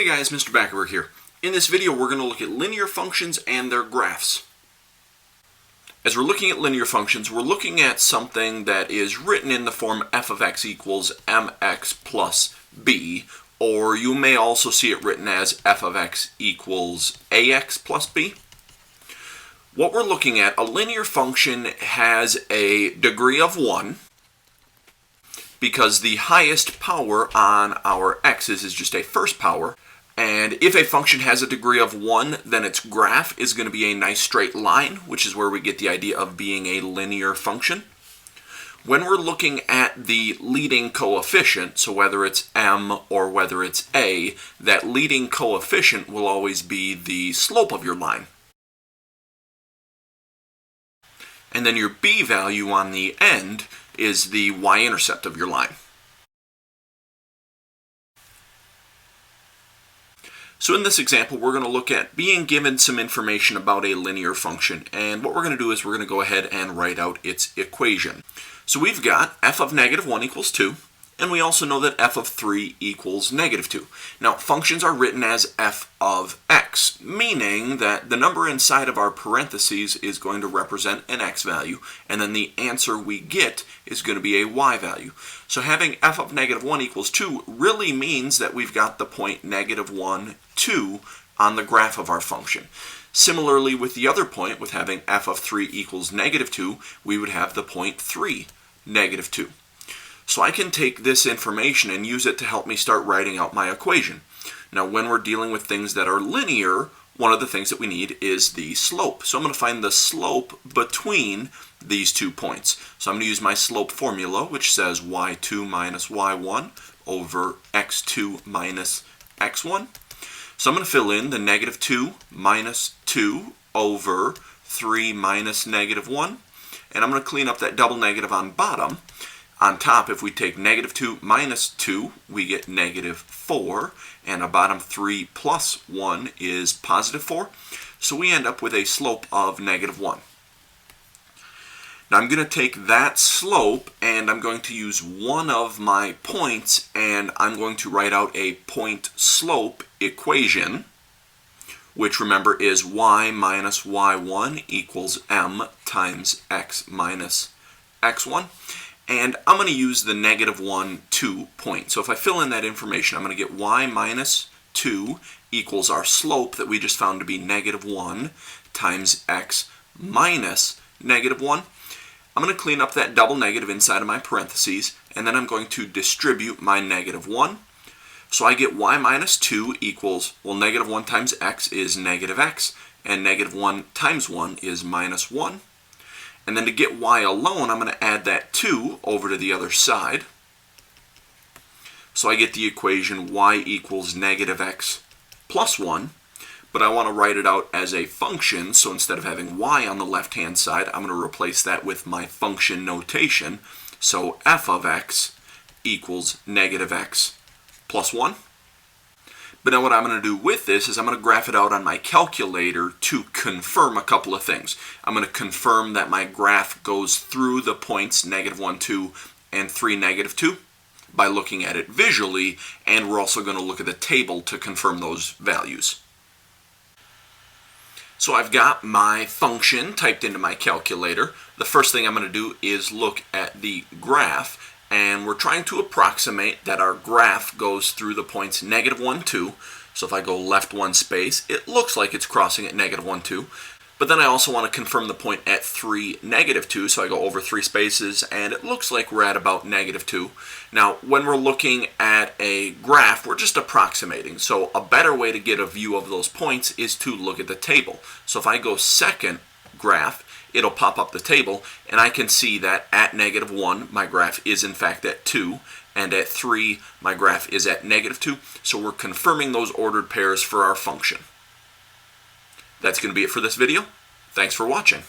Hey guys, Mr. Backerberg here. In this video we're going to look at linear functions and their graphs. As we're looking at linear functions, we're looking at something that is written in the form f of x equals mx plus b, or you may also see it written as f of x equals ax plus b. What we're looking at, a linear function has a degree of 1, because the highest power on our x's is just a first power. And if a function has a degree of 1, then its graph is going to be a nice straight line, which is where we get the idea of being a linear function. When we're looking at the leading coefficient, so whether it's m or whether it's a, that leading coefficient will always be the slope of your line. And then your b value on the end is the y-intercept of your line. So in this example, we're going to look at being given some information about a linear function, and what we're going to do is we're going to go ahead and write out its equation. So we've got f of negative 1 equals 2, and we also know that f of 3 equals negative 2. Now, functions are written as f of x, meaning that the number inside of our parentheses is going to represent an x value, and then the answer we get is going to be a y value. So having f of negative 1 equals 2 really means that we've got the point negative 1, 2 on the graph of our function. Similarly, with the other point, with having f of 3 equals negative 2, we would have the point 3, negative 2. So I can take this information and use it to help me start writing out my equation. Now, when we're dealing with things that are linear, one of the things that we need is the slope. So I'm going to find the slope between these 2 points. So I'm going to use my slope formula, which says y2 minus y1 over x2 minus x1. So I'm going to fill in the negative 2 minus 2 over 3 minus negative 1. And I'm going to clean up that double negative on bottom. On top, if we take negative 2 minus 2, we get negative 4, and a bottom 3 plus 1 is positive 4. So we end up with a slope of negative 1. Now I'm going to take that slope, and I'm going to use one of my points, and I'm going to write out a point-slope equation, which, remember, is y minus y1 equals m times x minus x1. And I'm going to use the negative 1, 2 point. So if I fill in that information, I'm going to get y minus 2 equals our slope that we just found to be negative 1 times x minus negative 1. I'm going to clean up that double negative inside of my parentheses, and then I'm going to distribute my negative 1. So I get y minus 2 equals, well, negative 1 times x is negative x, and negative 1 times 1 is minus 1. And then to get y alone, I'm going to add that 2 over to the other side. So I get the equation y equals negative x plus 1. But I want to write it out as a function, so instead of having y on the left-hand side, I'm going to replace that with my function notation. So f of x equals negative x plus 1. But now what I'm going to do with this is I'm going to graph it out on my calculator to confirm a couple of things. I'm going to confirm that my graph goes through the points negative 1, 2, and 3, negative 2 by looking at it visually, and we're also going to look at the table to confirm those values. So I've got my function typed into my calculator. The first thing I'm going to do is look at the graph. And we're trying to approximate that our graph goes through the points negative 1, 2. So if I go left 1 space, it looks like it's crossing at negative 1, 2. But then I also want to confirm the point at 3, negative 2. So I go over 3 spaces, and it looks like we're at about negative 2. Now, when we're looking at a graph, we're just approximating. So a better way to get a view of those points is to look at the table. So if I go second graph, it'll pop up the table, and I can see that at negative 1, my graph is in fact at 2, and at 3, my graph is at negative 2. So we're confirming those ordered pairs for our function. That's going to be it for this video. Thanks for watching.